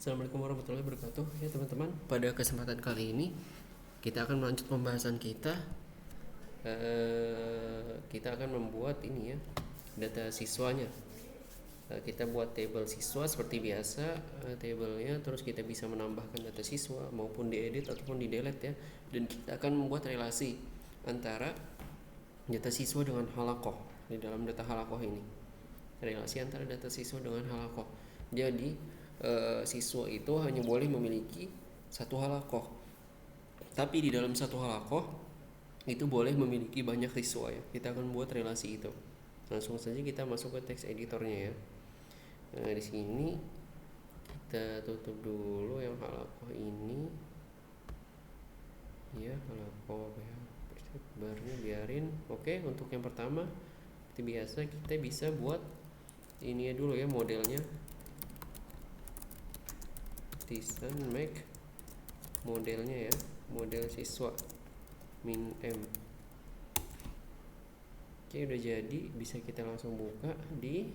Assalamualaikum warahmatullahi wabarakatuh. Ya teman-teman, pada kesempatan kali ini kita akan melanjut pembahasan kita. Kita akan membuat ini ya, data siswanya. Kita buat table siswa seperti biasa, tabelnya. Terus kita bisa menambahkan data siswa maupun diedit ataupun di delete ya. Dan kita akan membuat relasi antara data siswa dengan halakoh di dalam data halakoh ini. Relasi antara data siswa dengan halakoh. Jadi siswa itu hanya boleh memiliki satu halakoh, tapi di dalam satu halakoh itu boleh memiliki banyak siswa ya. Kita akan buat relasi itu. Langsung saja kita masuk ke text editornya ya. Nah, di sini kita tutup dulu yang halakoh ini ya, halakoh ya, barnya biarin. Oke, untuk yang pertama seperti biasa kita bisa buat ini ya dulu ya, modelnya design make modelnya ya, model siswa min m. Oke, udah jadi, bisa kita langsung buka di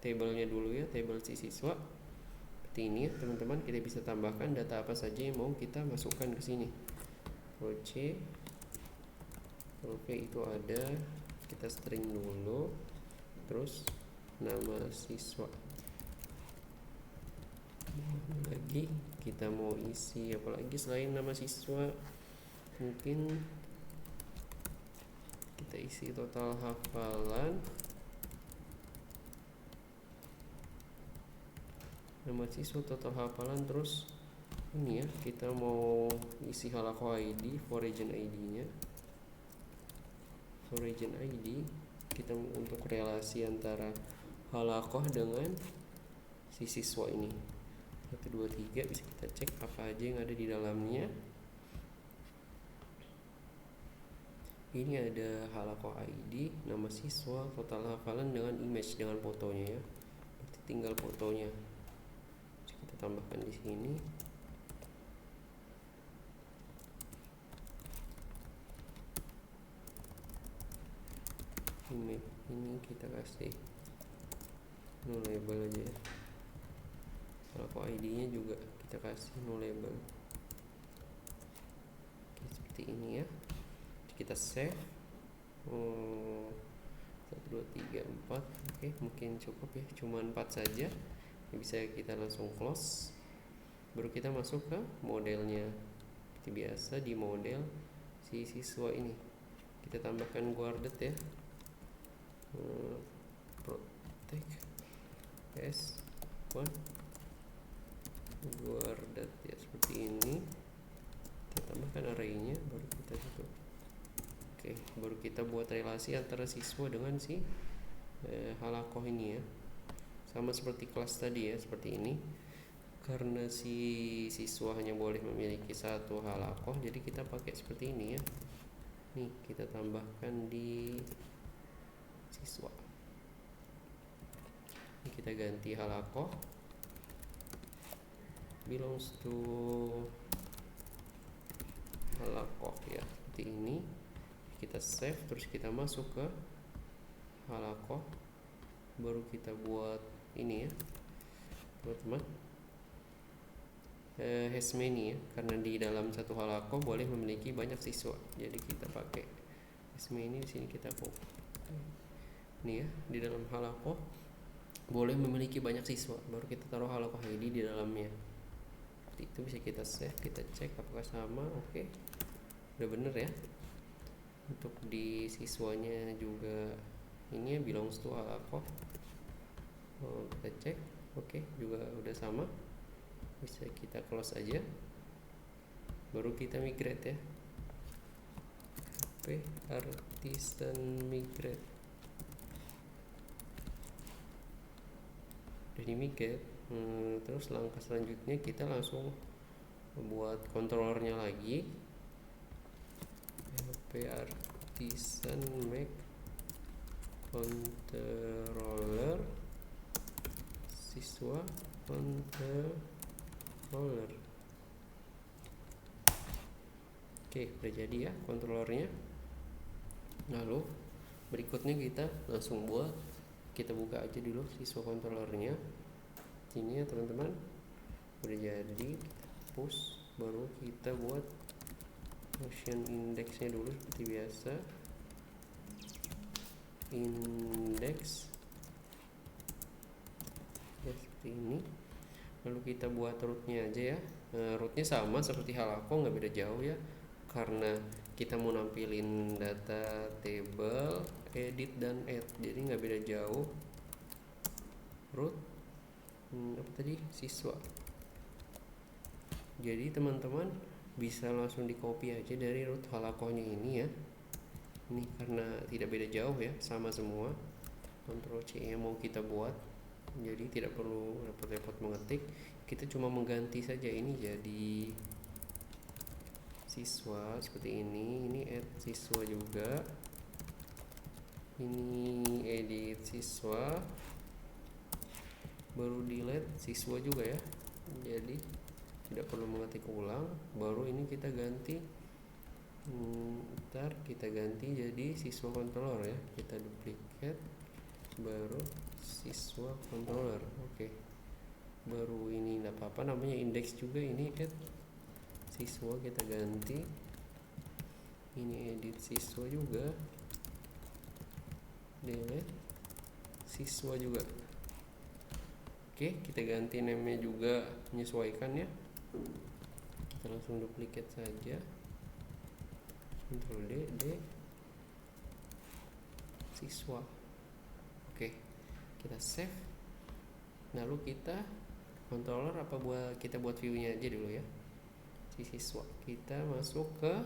tabelnya dulu ya, tabel si siswa seperti ini ya teman-teman. Kita bisa tambahkan data apa saja yang mau kita masukkan ke sini. Oke, itu ada, kita string dulu, terus nama siswa. Lagi kita mau isi apalagi selain nama siswa, mungkin kita isi total hafalan, nama siswa, total hafalan. Terus ini ya, kita mau isi halakoh ID, for region ID nya, for region ID kita untuk relasi antara halakoh dengan si siswa ini. 1, 2, 3 bisa kita cek apa aja yang ada di dalamnya. Ini ada halakoh ID, nama siswa, total hafalan dengan image, dengan fotonya ya. Berarti tinggal fotonya. Bisa kita tambahkan di sini. Ini kita kasih no label aja ya. Halakoh ID-nya juga kita kasih no label. Oke, seperti ini ya. Kita save. 1, 2, 3, 4. Oke, mungkin cukup ya, cuma 4 saja. Bisa kita langsung close. Baru kita masuk ke modelnya. Seperti biasa di model si siswa ini kita tambahkan guarded ya, protect s1 guarded ya, seperti ini. Kita tambahkan array-nya, baru kita tutup. Oke, baru kita buat relasi antara siswa dengan si halakoh ini ya. Sama seperti kelas tadi ya, seperti ini. Karena si siswa hanya boleh memiliki satu halakoh, jadi kita pakai seperti ini ya. Nih, kita tambahkan di siswa. Ini kita ganti halakoh belongs to halakoh ya, seperti ini. Kita save, terus kita masuk ke halakoh, baru kita buat ini ya teman-teman, has many ya, karena di dalam satu halakoh boleh memiliki banyak siswa, jadi kita pakai has many. Di sini kita ini ya, di dalam halakoh boleh memiliki banyak siswa, baru kita taruh halakoh ID di dalamnya. Itu bisa kita save, kita cek apakah sama. Oke, udah bener ya. Untuk di siswanya juga ini ya, belongs to halakoh. Kita cek, oke, juga udah sama. Bisa kita close aja, baru kita migrate ya. Artisan migrate. Udah di migrate. Terus langkah selanjutnya kita langsung membuat controllernya lagi. Artisan make controller siswa controller. Oke, udah jadi ya controllernya. Lalu berikutnya kita langsung buat, kita buka aja dulu siswa controllernya. Ini ya teman-teman, udah jadi, push, baru kita buat motion indexnya dulu seperti biasa, index ya, seperti ini. Lalu kita buat rootnya aja ya. Rootnya sama seperti Halaco, nggak beda jauh ya, karena kita mau nampilin data table, edit dan add, jadi nggak beda jauh. Root apa tadi, siswa. Jadi teman-teman bisa langsung di copy aja dari root Halaco-nya ini ya. Ini karena tidak beda jauh ya, sama semua. Ctrl C nya mau kita buat, jadi tidak perlu repot-repot mengetik, kita cuma mengganti saja ini jadi siswa seperti ini add siswa juga, ini edit siswa, baru delete siswa juga ya, jadi tidak perlu mengetik ulang. Baru ini kita ganti, ntar kita ganti jadi siswa controller ya, kita duplicate, baru siswa controller. Oke. Baru ini enggak apa-apa, namanya index juga, ini add siswa kita ganti, ini edit siswa juga, delete siswa juga. Oke, kita ganti name-nya juga, menyesuaikan ya. Kita langsung duplicate saja, Ctrl D siswa. Oke, kita save. Lalu kita controller apa kita buat view-nya aja dulu ya. Si siswa kita masuk ke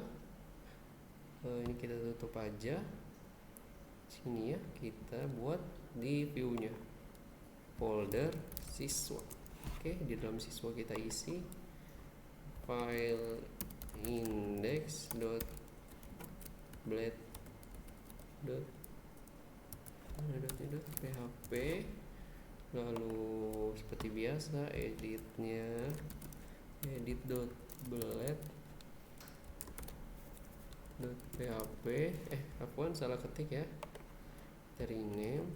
ini, kita tutup aja sini ya, kita buat di view-nya folder siswa. Oke, di dalam siswa kita isi file index.blade.php. Lalu seperti biasa editnya edit.blade.php. Salah ketik ya, kita rename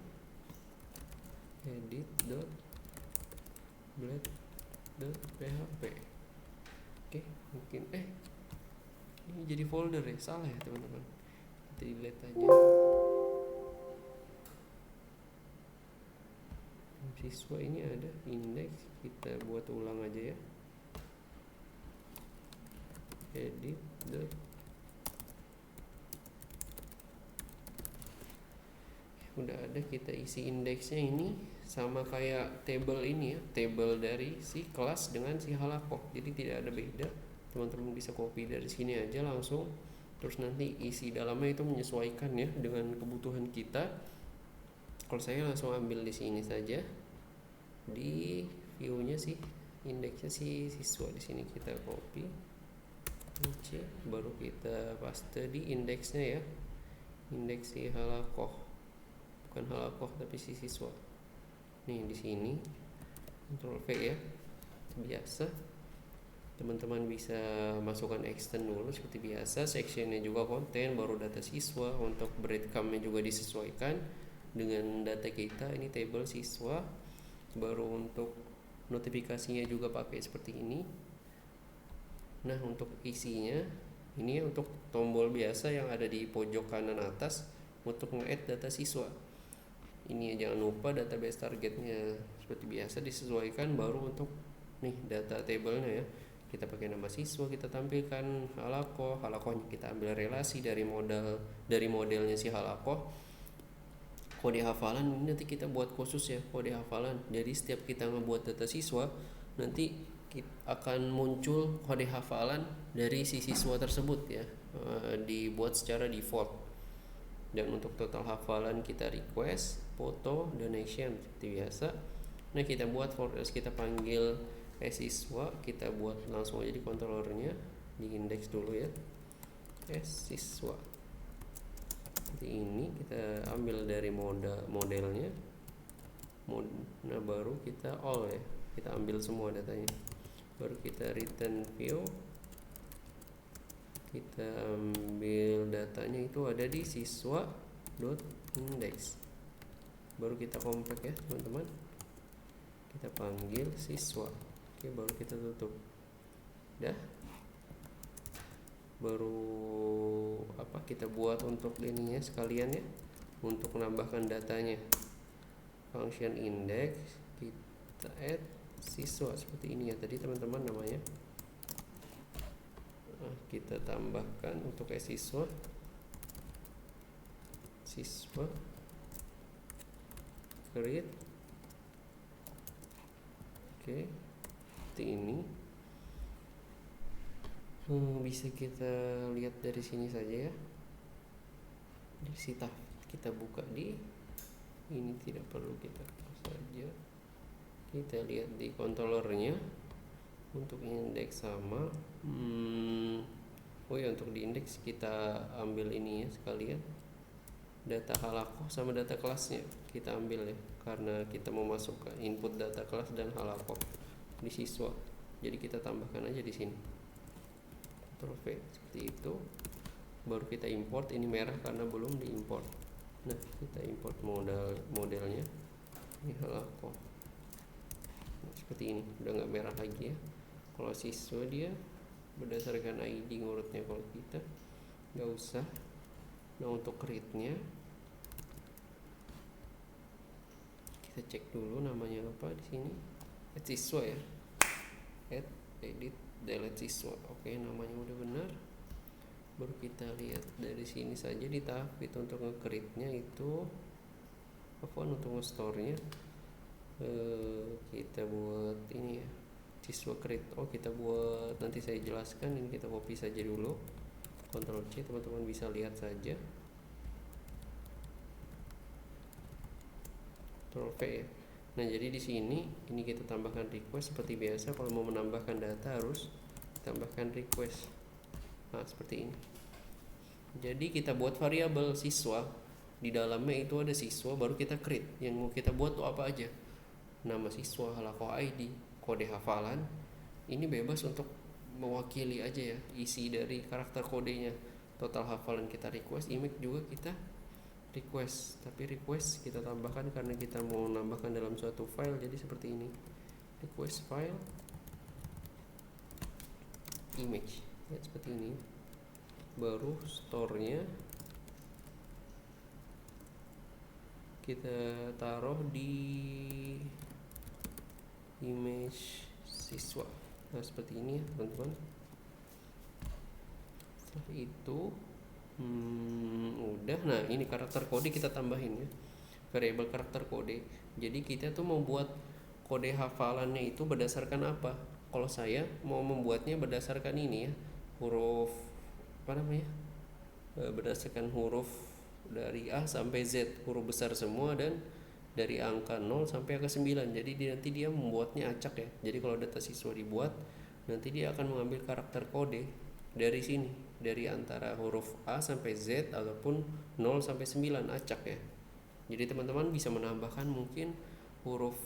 edit.blade.php. Oke, mungkin ini jadi folder ya, salah ya teman-teman, kita delete aja. Siswa ini ada index, kita buat ulang aja ya, edit. Udah ada, kita isi indeksnya ini sama kayak table ini ya, table dari si kelas dengan si Halaco, jadi tidak ada beda. Teman-teman bisa copy dari sini aja langsung, terus nanti isi dalamnya itu menyesuaikan ya dengan kebutuhan kita. Kalau saya langsung ambil di sini saja, di view-nya sih indeksnya si siswa, di sini kita copy C, baru kita paste di indeksnya ya, indeks si Halaco, bukan Halaco tapi si siswa. Nih di sini Ctrl V ya, biasa. Teman-teman bisa masukkan extend dulu seperti biasa, sectionnya juga konten, baru data siswa. Untuk breadcrumb-nya juga disesuaikan dengan data kita, ini table siswa. Baru untuk notifikasinya juga pakai seperti ini. Nah, untuk isinya ini untuk tombol biasa yang ada di pojok kanan atas untuk nge-add data siswa. Ini jangan lupa database targetnya seperti biasa disesuaikan. Baru untuk nih data table-nya ya, kita pakai nama siswa, kita tampilkan Halaco-nya kita ambil relasi dari modelnya si Halaco. Kode hafalan ini nanti kita buat khusus ya, kode hafalan. Jadi setiap kita ngebuat data siswa, nanti akan muncul kode hafalan dari si siswa tersebut ya, dibuat secara default. Dan untuk total hafalan kita request, foto, donation seperti biasa. Nah, kita buat kita panggil siswa, kita buat langsung aja di controllernya, di index dulu ya, siswa. Seperti ini kita ambil dari modelnya. Nah, baru kita all ya, kita ambil semua datanya. Baru kita return view, kita ambil datanya itu ada di siswa.index. Baru kita compact ya teman-teman, kita panggil siswa. Oke, baru kita tutup. Dah. Baru kita buat untuk ininya sekalian ya, untuk menambahkan datanya. Function index kita add siswa seperti ini ya tadi teman-teman namanya. Kita tambahkan untuk siswa create. Oke, seperti ini. Bisa kita lihat dari sini saja ya. Di sita kita buka di ini, tidak perlu kita saja. Kita lihat di controllernya untuk indeks sama. Untuk di indeks kita ambil ini ya sekalian, data halakoh sama data kelasnya kita ambil ya, karena kita mau masukkan input data kelas dan halakoh di siswa. Jadi kita tambahkan aja di sini. Ctrl V seperti itu. Baru kita import, ini merah karena belum diimport. Nah, kita import modelnya. Ini halakoh. Seperti ini, udah nggak merah lagi ya. Kalau siswa dia berdasarkan ID ngurutnya, kalau kita nggak usah. Nah, untuk create-nya kita cek dulu namanya apa di sini. Add siswa ya. Add edit delete siswa. Oke, namanya udah benar. Baru kita lihat dari sini saja di tahap itu untuk nge-create-nya itu untuk nge-store-nya kita buat ini ya, siswa create. Kita buat, nanti saya jelaskan. Ini kita copy saja dulu, Ctrl C, teman-teman bisa lihat saja. Ctrl V ya. Nah, jadi di sini ini kita tambahkan request seperti biasa. Kalau mau menambahkan data harus tambahkan request. Nah, seperti ini. Jadi kita buat variabel siswa, di dalamnya itu ada siswa, baru kita create. Yang mau kita buat tuh apa aja? Nama siswa, halakoh ID, kode hafalan. Ini bebas untuk mewakili aja ya isi dari karakter kodenya. Total hafalan kita request, image juga kita request, tapi request kita tambahkan karena kita mau menambahkan dalam suatu file. Jadi seperti ini, request file image ya, seperti ini. Baru store-nya kita taruh di image siswa. Nah, seperti ini ya teman-teman. Setelah itu udah. Nah, ini karakter kode kita tambahin ya, variabel karakter kode. Jadi kita tuh membuat kode hafalannya itu berdasarkan apa? Kalau saya mau membuatnya berdasarkan ini ya, huruf berdasarkan huruf dari A sampai Z, huruf besar semua, dan dari angka 0 sampai angka 9. Jadi nanti dia membuatnya acak ya. Jadi kalau data siswa dibuat, nanti dia akan mengambil karakter kode dari sini, dari antara huruf A sampai Z ataupun 0 sampai 9 acak ya. Jadi teman-teman bisa menambahkan mungkin huruf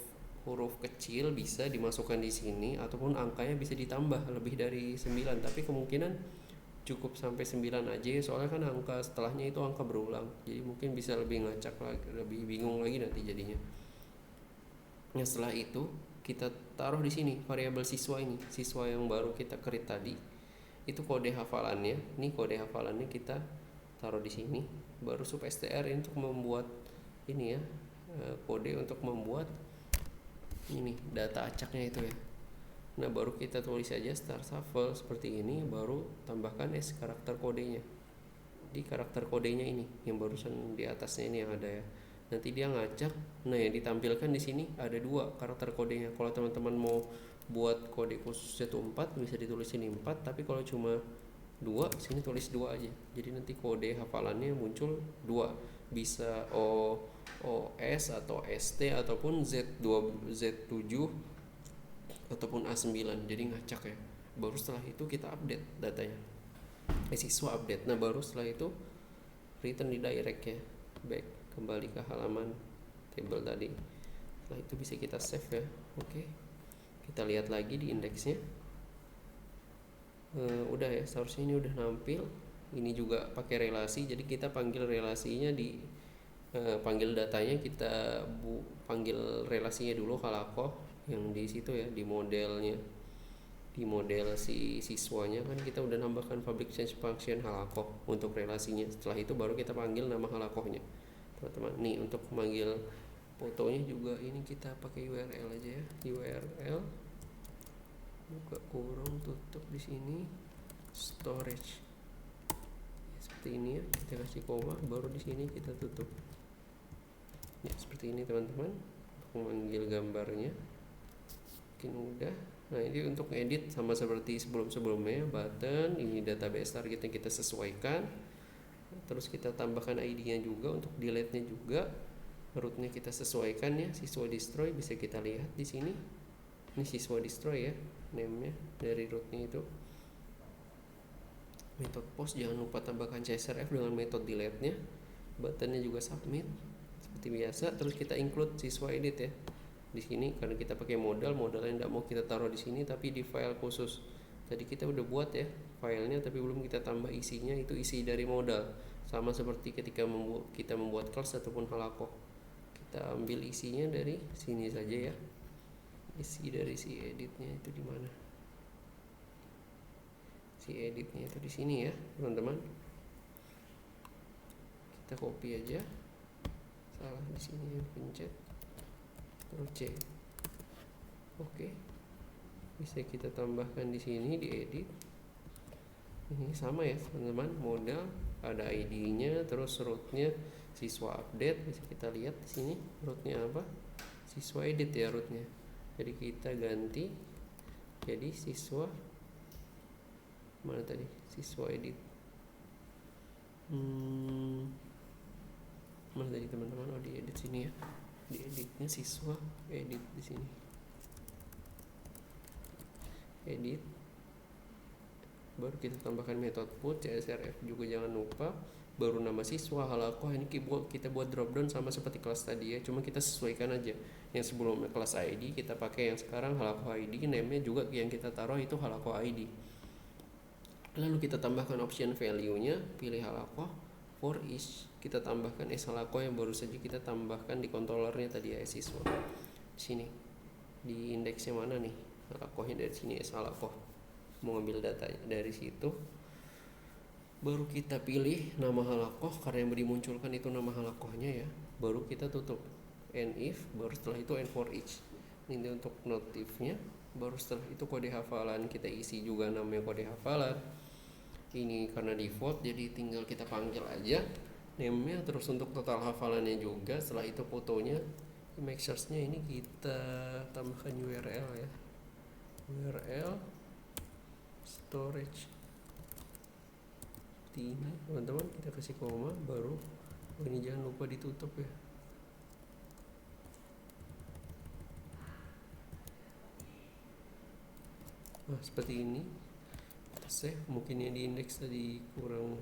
kecil bisa dimasukkan di sini, ataupun angkanya bisa ditambah lebih dari 9, tapi kemungkinan cukup sampai 9 aja ya, soalnya kan angka setelahnya itu angka berulang. Jadi mungkin bisa lebih ngacak lagi, lebih bingung lagi nanti jadinya. Nah, setelah itu kita taruh di sini variabel siswa ini, siswa yang baru kita create tadi. Itu kode hafalannya. Ini kode hafalannya kita taruh di sini. Baru sub str untuk membuat ini ya, kode untuk membuat ini data acaknya itu ya. Nah, baru kita tulis saja start shuffle seperti ini, baru tambahkan karakter kodenya. Di karakter kodenya ini yang barusan di atasnya ini yang ada ya. Nanti dia ngacak. Nah, yang ditampilkan di sini ada 2 karakter kodenya. Kalau teman-teman mau buat kode khusus itu 4, bisa ditulis ini 4, tapi kalau cuma 2, sini tulis 2 aja. Jadi nanti kode hafalannya muncul 2. Bisa OS atau ST ataupun Z7 ataupun A9, jadi ngacak ya. Baru setelah itu kita update datanya, siswa update. Nah, baru setelah itu return di direct ya, back kembali ke halaman table tadi. Setelah itu bisa kita save ya. Oke, kita lihat lagi di indeksnya. Udah ya, seharusnya ini udah nampil. Ini juga pakai relasi, jadi kita panggil relasinya panggil datanya, kita panggil relasinya dulu halakoh. yang di situ ya, di modelnya, di model si siswanya kan kita udah nambahkan public change function halakoh untuk relasinya. Setelah itu baru kita panggil nama halakohnya teman-teman. Nih untuk memanggil fotonya juga ini kita pakai URL aja ya, URL buka kurung tutup di sini storage ya, seperti ini ya, kita kasih koma baru di sini kita tutup ya, seperti ini teman-teman. Untuk memanggil gambarnya mungkin udah. Nah ini untuk edit sama seperti sebelum-sebelumnya, button ini database targetnya kita sesuaikan, terus kita tambahkan ID-nya juga, untuk delete-nya juga root-nya kita sesuaikan ya. Siswa destroy bisa kita lihat di sini, ini siswa destroy ya, name-nya dari root-nya itu. Metode post jangan lupa tambahkan csrf dengan metode delete-nya, button-nya juga submit seperti biasa. Terus kita include siswa edit ya di sini, karena kita pakai modalnya tidak mau kita taruh di sini tapi di file khusus. Tadi kita udah buat ya filenya tapi belum kita tambah isinya, itu isi dari modal. Sama seperti ketika kita membuat kelas ataupun halakoh, kita ambil isinya dari sini saja ya. Isi dari si editnya itu di mana? Si editnya itu di sini ya teman-teman. Kita copy aja, salah di sini pencet Ctrl C. Oke, bisa kita tambahkan di sini di edit. Ini sama ya teman-teman, modal ada ID-nya, terus root-nya siswa update, bisa kita lihat di sini root-nya apa, siswa edit ya root-nya. Jadi kita ganti jadi siswa mana tadi, siswa edit. Mana tadi teman-teman? Oh di edit sini ya, di editnya siswa edit di sini, edit, baru kita tambahkan metode put csrf juga jangan lupa, baru nama siswa halakoh. Ini kita buat dropdown sama seperti kelas tadi ya, cuma kita sesuaikan aja. Yang sebelumnya kelas ID kita pakai, yang sekarang halakoh ID, name-nya juga yang kita taruh itu halakoh ID. Lalu kita tambahkan option value-nya, pilih halakoh for each, kita tambahkan halakoh yang baru saja kita tambahkan di controllernya tadi ya, siswa. Sini di indeksnya mana nih halakohnya, dari sini halakoh, mau ambil datanya dari situ. Baru kita pilih nama halakoh, karena yang dimunculkan itu nama halakohnya ya. Baru kita tutup and if, baru setelah itu and for each. Ini untuk notifnya. Baru setelah itu kode hafalan kita isi juga namanya kode hafalan. Ini karena default jadi tinggal kita panggil aja name-nya. Terus untuk total hafalannya juga. Setelah itu fotonya, image source-nya ini kita tambahkan URL ya, URL storage seperti ini teman-teman. Kita kasih koma baru. Ini jangan lupa ditutup ya. Nah seperti ini kita save. Mungkin yang di indeks tadi kurang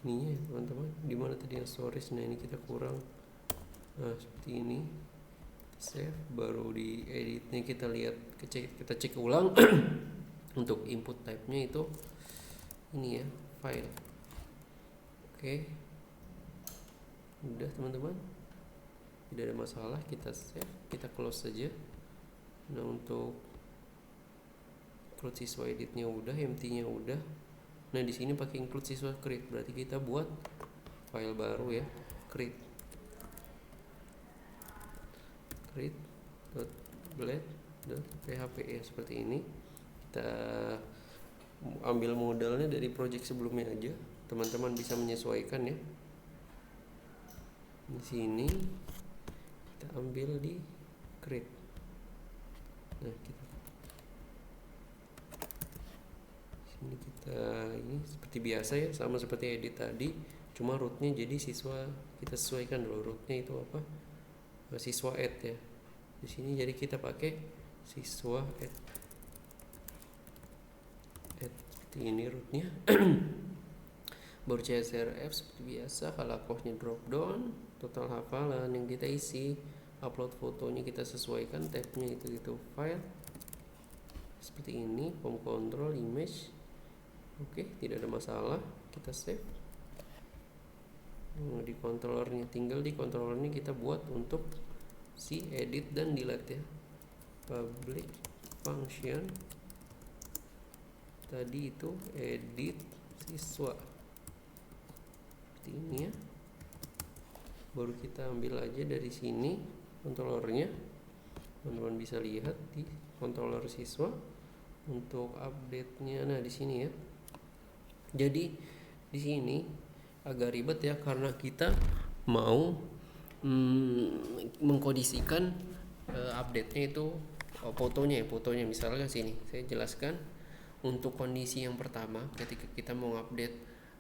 ininya ya teman-teman, dimana tadi yang storage. Nah ini kita kurang. Nah seperti ini kita save, baru di editnya kita lihat, kita cek ulang. Untuk input type-nya itu ini ya, file. Oke, udah teman-teman, tidak ada masalah. Kita save, kita close saja. Nah untuk include siswa editnya udah, empty-nya udah. Nah di sini pakai include siswa create, berarti kita buat file baru ya, create.blade.php ya, seperti ini. Kita ambil modalnya dari project sebelumnya aja, teman-teman bisa menyesuaikan ya. Di sini kita ambil di create. Nah ini seperti biasa ya, sama seperti edit tadi, cuma rootnya jadi siswa kita sesuaikan dulu. Rootnya itu apa, siswa add ya. Di sini jadi kita pakai siswa add seperti ini rootnya. Baru csrf seperti biasa, halakohnya drop down, total hafalan yang kita isi, upload fotonya kita sesuaikan, tabnya itu file seperti ini, home control image. Oke, tidak ada masalah, kita save. Di controllernya, tinggal di controllernya kita buat untuk si edit dan delete ya. public function tadi itu edit siswa seperti ini ya. Baru kita ambil aja dari sini controllernya, teman-teman bisa lihat di controller siswa untuk update-nya. Nah di sini ya, jadi di sini agak ribet ya karena kita mau mengkondisikan update-nya itu fotonya misalnya sini saya jelaskan. Untuk kondisi yang pertama ketika kita mau update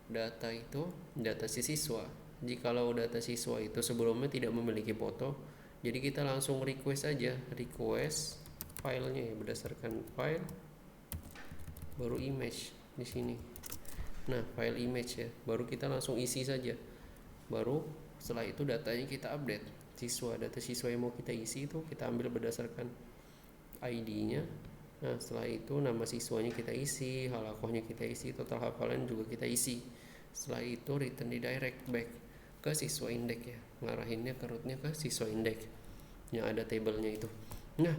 data itu data siswa, jikalau data siswa itu sebelumnya tidak memiliki foto, jadi kita langsung request aja, request filenya ya, berdasarkan file baru image di sini. Nah file image ya, baru kita langsung isi saja. Baru setelah itu datanya kita update siswa, data siswa yang mau kita isi itu kita ambil berdasarkan ID-nya. Nah setelah itu nama siswanya kita isi, halakohnya kita isi, total hafalan juga kita isi. Setelah itu return di direct back ke siswa index ya, ngarahinnya ke rootnya ke siswa index yang ada tabelnya itu. Nah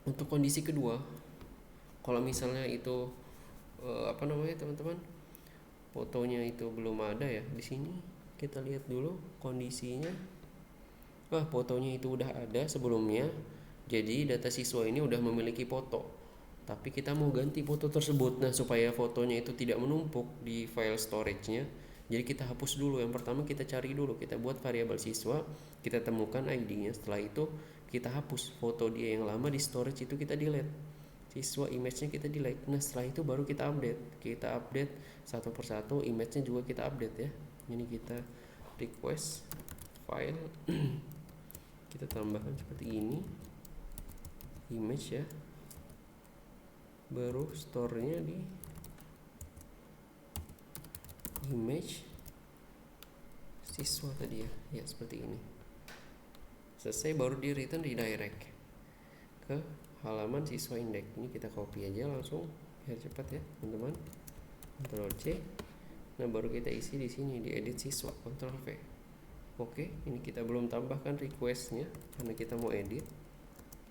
untuk kondisi kedua, kalau misalnya itu teman-teman, fotonya itu belum ada ya, di sini kita lihat dulu kondisinya. Fotonya itu udah ada sebelumnya, jadi data siswa ini udah memiliki foto, tapi kita mau ganti foto tersebut. Nah supaya fotonya itu tidak menumpuk di file storage-nya, jadi kita hapus dulu. Yang pertama kita cari dulu, kita buat variabel siswa, kita temukan ID-nya. Setelah itu kita hapus foto dia yang lama di storage itu, kita delete siswa image-nya, kita delete. Nah setelah itu baru kita update satu persatu, image-nya juga kita update ya. Ini kita request file kita tambahkan seperti ini image ya, baru store-nya di image siswa tadi ya seperti ini. Selesai baru di return di direct ke halaman siswa index. Ini kita copy aja langsung biar cepat ya teman-teman, Ctrl C. Nah baru kita isi di sini di edit siswa, Ctrl V. Oke, ini kita belum tambahkan request-nya karena kita mau edit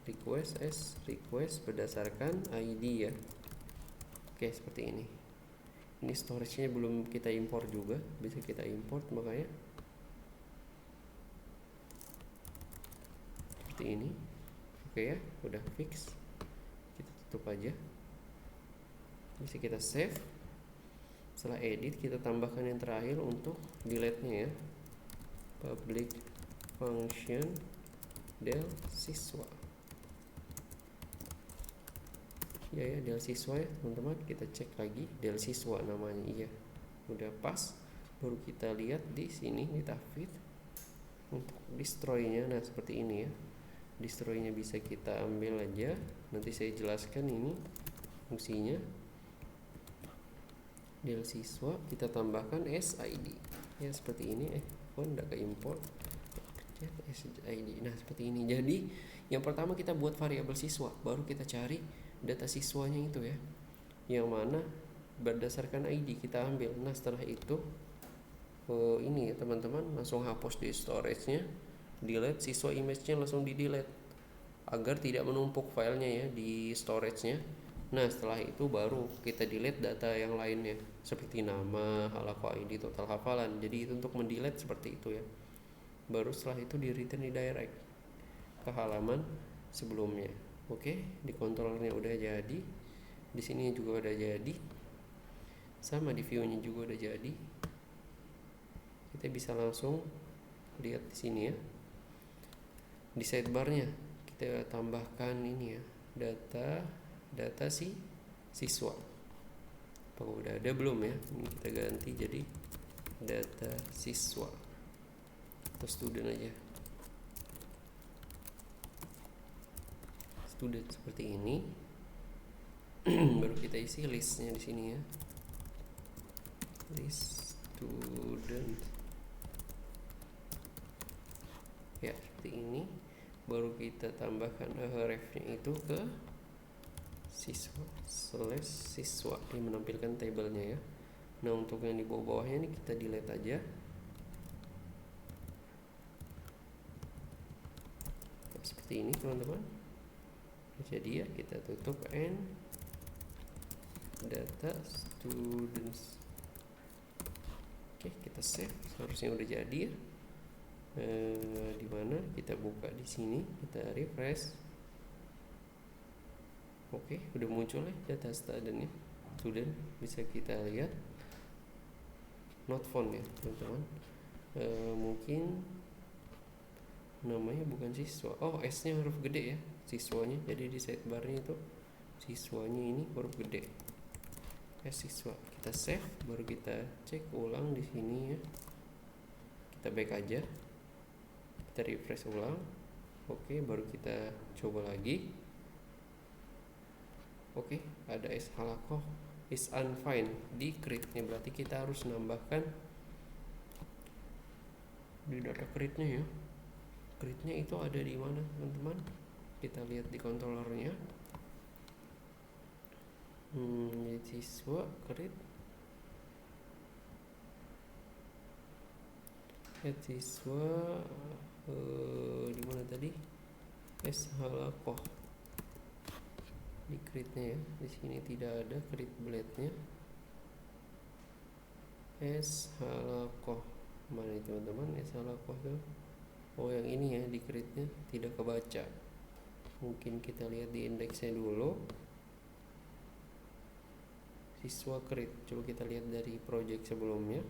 request berdasarkan ID ya. Oke seperti ini. Ini storage-nya belum kita import juga, bisa kita import, makanya seperti ini. Oke ya, udah fix. Kita tutup aja. Bisa kita save. Setelah edit kita tambahkan yang terakhir untuk delete-nya ya, public function del siswa ya del siswa ya teman-teman. Kita cek lagi del siswa namanya, iya udah pas. Baru kita lihat di sini kita fit untuk destroy-nya. Nah seperti ini ya, destroy-nya bisa kita ambil aja, nanti saya jelaskan ini fungsinya. Del siswa kita tambahkan SID ya seperti ini. Enggak ke import SID. Nah seperti ini. Jadi yang pertama kita buat variabel siswa, baru kita cari data siswanya itu ya, yang mana berdasarkan ID kita ambil. Nah setelah itu ini ya teman-teman, langsung hapus di storage-nya, delete siswa image-nya, langsung di delete agar tidak menumpuk filenya ya di storage-nya. Nah setelah itu baru kita delete data yang lainnya seperti nama, halakoh ID, total hafalan. Jadi itu untuk mendelete seperti itu ya. Baru setelah itu di return di direct ke halaman sebelumnya. Oke, di controllernya udah jadi, di sini juga udah jadi, sama di view-nya juga udah jadi. Kita bisa langsung lihat di sini ya. Di sidebar-nya kita tambahkan ini ya, data siswa. Apakah udah ada belum ya? Ini kita ganti jadi data siswa atau student aja. Student seperti ini. Baru kita isi listnya di sini ya, list student ya seperti ini. Baru kita tambahkan ref-nya itu ke siswa ini menampilkan tabelnya ya. Nah untuk yang di bawah-bawahnya ini kita delete aja seperti ini teman-teman. Jadi ya kita tutup and data students. Oke, kita save. Seharusnya udah jadi ya. Di mana kita buka di sini, kita refresh. Oke, udah muncul ya data student bisa kita lihat. Not found ya teman-teman. Mungkin namanya bukan siswa. Oh, S nya huruf gede ya siswanya. Jadi di sidebarnya itu siswanya ini huruf gede. Siswa. Kita save, baru kita cek ulang di sini ya. Kita back aja. Kita refresh ulang. Oke, baru kita coba lagi. Oke, ada S halakoh is unfound di create-nya, berarti kita harus nambahkan di data create-nya ya. Create-nya itu ada di mana, teman-teman? Kita lihat di controllernya. Siswa create. Siswa di mana tadi? S halakoh di create-nya ya. Di sini tidak ada create blade-nya. S halakoh mana itu teman-teman? S halakoh tuh. Oh, yang ini ya, di create-nya tidak kebaca. Mungkin kita lihat di indeksnya dulu. Siswa create, coba kita lihat dari project sebelumnya.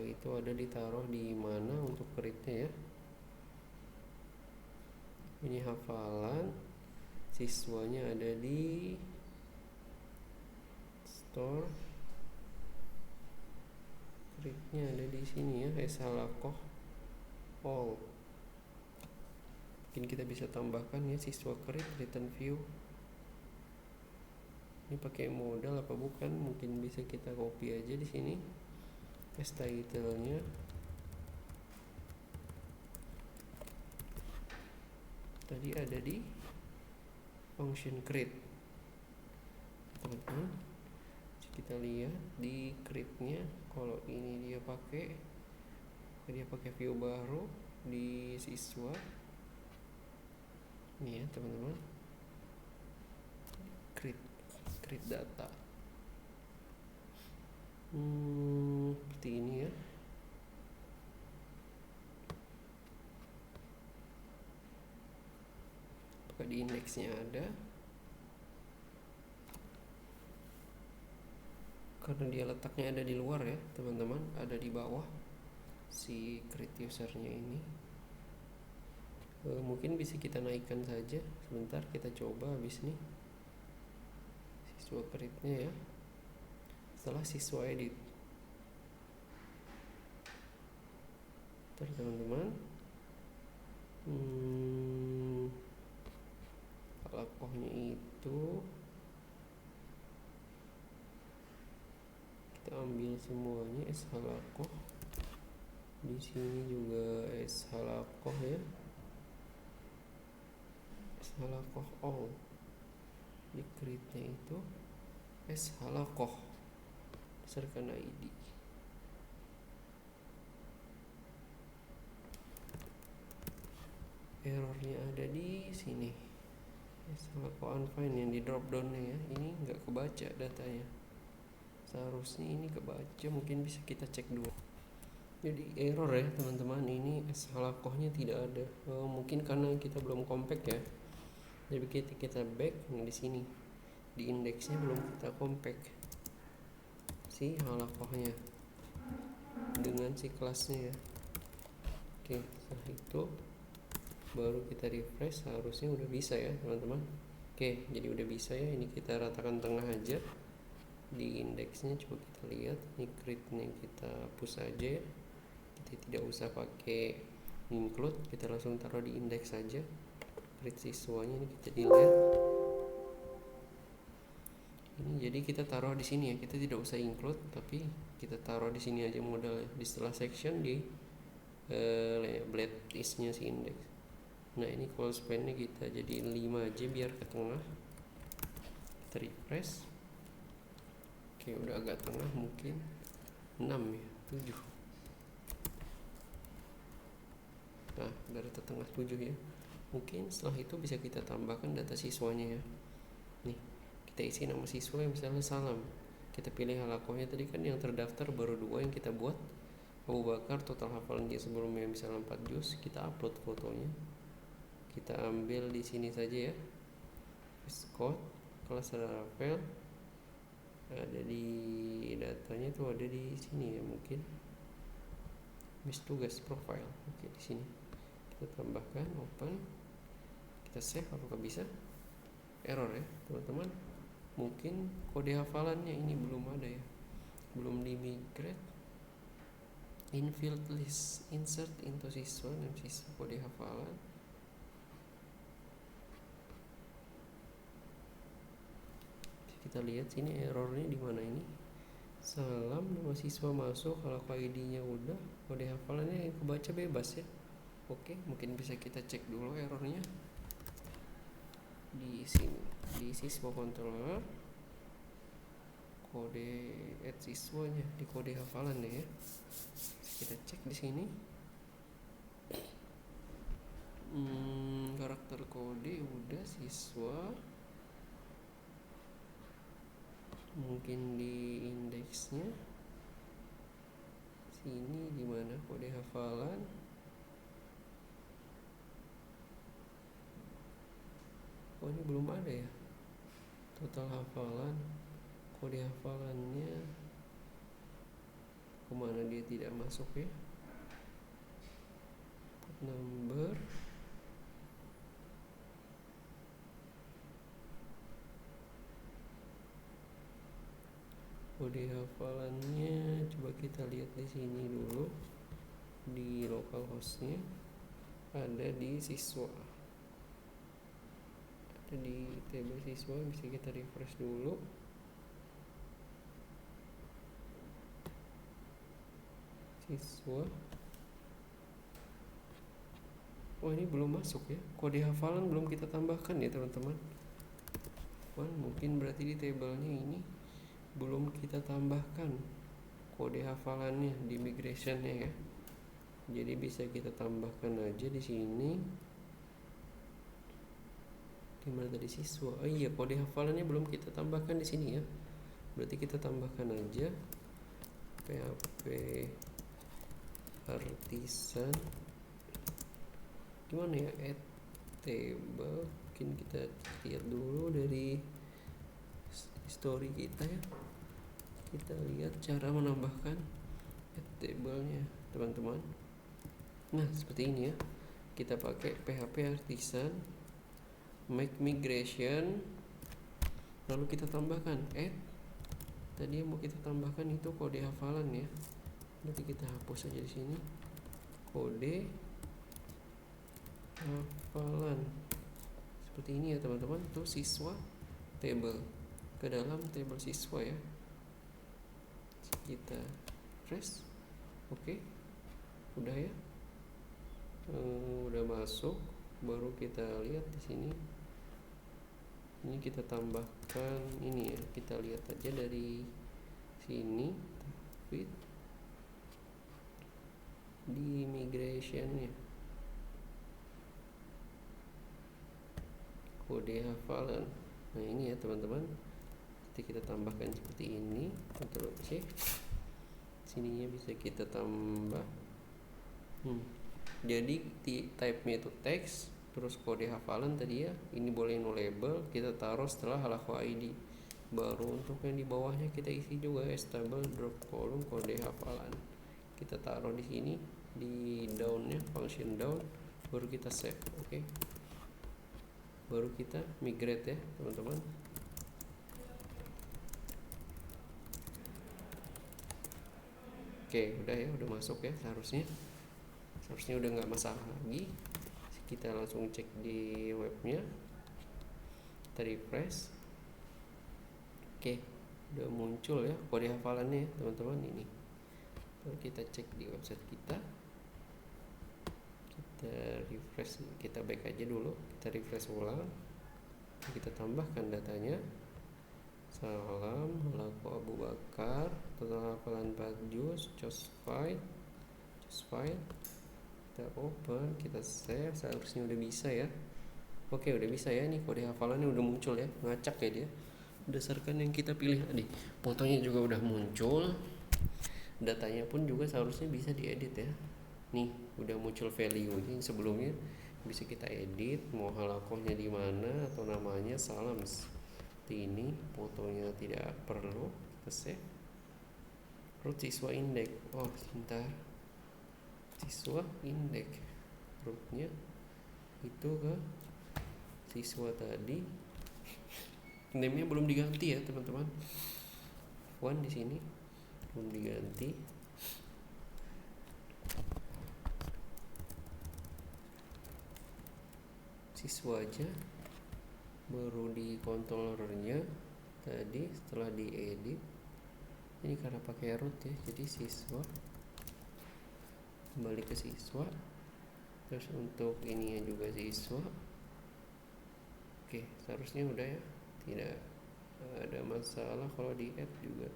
Itu ada ditaruh di mana untuk create-nya ya. Ini hafalan, siswanya ada di store, create-nya ada di sini ya, halakoh all. Mungkin kita bisa tambahkan ya siswa create return view. Ini pakai modal apa bukan? Mungkin bisa kita copy aja di sini. Title-nya tadi ada di function create, teman-teman. Kita lihat di create-nya, kalau ini dia pakai view baru di siswa. Ini ya teman-teman, create data. Seperti ini ya. Apakah di indeksnya ada? Karena dia letaknya ada di luar ya teman-teman, ada di bawah si create usernya ini. Mungkin bisa kita naikkan saja sebentar, kita coba habis nih siswa create-nya ya. Setelah siswa edit, teman-teman, halakohnya itu kita ambil semuanya S halakoh. Di sini juga S halakoh ya, S halakoh all. Di create-nya itu S halakoh, berdasarkan ID. Errornya ada di sini. S halakoh unfound yang di drop down-nya ya. Ini nggak kebaca datanya. Seharusnya ini kebaca, mungkin bisa kita cek dulu. Jadi error ya teman-teman, ini S halakohnya tidak ada. Mungkin karena kita belum compact ya. Jadi kita back di sini, di indeksnya belum kita compact si halakohnya dengan si kelasnya ya. Oke, setelah itu baru kita refresh, harusnya udah bisa ya teman-teman. Oke, jadi udah bisa ya. Ini kita ratakan tengah aja di indeksnya. Coba kita lihat, ini create-nya kita hapus aja ya. Kita tidak usah pakai include, kita langsung taruh di indeks saja. Create siswanya ini kita delete. Ini jadi kita taruh di sini ya, kita tidak usah include, tapi kita taruh di sini aja modalnya, di setelah section di blade is-nya si index. Nah, ini call span-nya kita jadi 5 aja biar ke tengah. Kita refresh. Oke, udah agak tengah, mungkin 6 ya, 7. Nah, dari tengah 7 ya. Mungkin setelah itu bisa kita tambahkan data siswanya ya. Nih, kita isi nama siswa yang misalnya Salam. Kita pilih halakohnya tadi kan yang terdaftar baru 2 yang kita buat. Abu Bakar total hafalan dia sebelumnya misalnya 4 juz, kita upload fotonya. Kita ambil di sini saja ya. Code kelas Rafael ada di datanya tuh, ada di sini ya mungkin. Tugas profile. Oke, di sini. Kita tambahkan open. Kita save, apakah bisa? Error ya, teman-teman. Mungkin kode hafalannya ini belum ada ya. Belum di migrate. Infield list, insert into siswa, nama siswa, kode hafalan. Kita lihat sini errornya di mana ini. Salam, nama siswa masuk, kalau ID-nya udah, kode hafalannya yang kebaca bebas ya. Oke, mungkin bisa kita cek dulu errornya di sini, di siswa controller, kode add siswanya di kode hafalan ya. Kita cek di sini. Karakter kode udah, siswa mungkin di indeksnya sini di mana kode hafalan. Oh, ini belum ada ya. Total hafalan, kode hafalannya kemana dia tidak masuk ya. Number kode hafalannya coba kita lihat di sini dulu, di localhostnya ada di siswa, ada di table siswa. Bisa kita refresh dulu. Siswa, oh ini belum masuk ya, kode hafalan belum kita tambahkan ya teman-teman. Mungkin berarti di tabelnya ini belum kita tambahkan kode hafalannya di migrationnya ya. Jadi bisa kita tambahkan aja di sini. Di mana tadi siswa? Oh iya, kode hafalannya belum kita tambahkan di sini ya. Berarti kita tambahkan aja PHP artisan. Gimana ya? Add table. Mungkin kita lihat dulu dari history kita ya. Kita lihat cara menambahkan add table-nya teman-teman. Nah, seperti ini ya. Kita pakai PHP artisan make migration, lalu kita tambahkan add. Tadi yang mau kita tambahkan itu kode hafalan ya. Nanti kita hapus aja di sini. Kode hafalan. Seperti ini ya teman-teman. Itu siswa table ke dalam table siswa ya. Kita press. Oke. Udah ya. Udah masuk. Baru kita lihat di sini. Ini kita tambahkan ini ya. Kita lihat aja dari sini. Fit di migrationnya, kode hafalan. Nah ini ya teman-teman, nanti kita tambahkan seperti ini. Ctrl C, sininya bisa kita tambah. Jadi type-nya itu teks, terus kode hafalan tadi ya. Ini boleh no label, kita taruh setelah halakoh ID. Baru untuk yang di bawahnya kita isi juga stable drop column kode hafalan. Kita taruh di sini di down-nya, function down, baru kita save. Oke. Baru kita migrate ya teman-teman. Oke, udah ya, udah masuk ya. Seharusnya udah nggak masalah lagi. Kita langsung cek di webnya, kita refresh. Oke, udah muncul ya kode hafalannya ya teman-teman. Ini baru kita cek di website kita. Kita refresh, kita back aja dulu, kita refresh ulang, kita tambahkan datanya. Salam, halakoh Abu Bakar, total hafalan 4 juz, choose file, kita open, kita save. Seharusnya udah bisa ya. Oke, udah bisa ya, nih kode hafalannya udah muncul ya, ngacak ya dia berdasarkan yang kita pilih tadi. Fotonya juga udah muncul, datanya pun juga seharusnya bisa diedit ya. Nih udah muncul value yang sebelumnya, bisa kita edit mau halakohnya di mana atau namanya salam seperti ini. Fotonya tidak perlu kita save. Root siswa indeks, oh sebentar, siswa indeks rootnya itu ke siswa tadi. Name-nya belum diganti ya teman-teman. One di sini belum diganti. Siswa aja, baru di controllernya tadi setelah diedit. Ini karena pakai root ya, jadi siswa, kembali ke siswa. Terus untuk ininya juga siswa. Oke, seharusnya udah ya, tidak ada masalah kalau di add juga.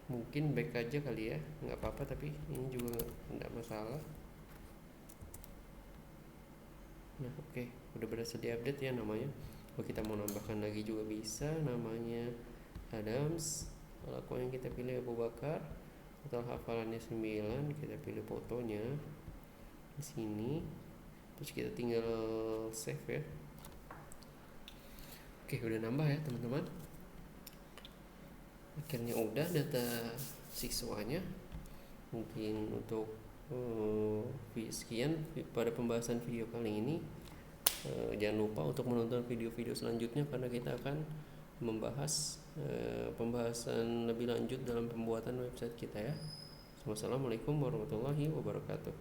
Mungkin back aja kali ya, nggak apa-apa, tapi ini juga nggak masalah. Nah oke, udah berhasil diupdate ya namanya. Kalau kita mau nambahkan lagi juga bisa, namanya Adams. Kalau yang kita pilih Abu Bakar, total hafalannya 9, kita pilih fotonya di sini, terus kita tinggal save ya. Oke, udah nambah ya teman-teman. Akhirnya udah data siswanya. Mungkin untuk sekian pada pembahasan video kali ini. Jangan lupa untuk menonton video-video selanjutnya karena kita akan membahas pembahasan lebih lanjut dalam pembuatan website kita ya. Wassalamualaikum warahmatullahi wabarakatuh.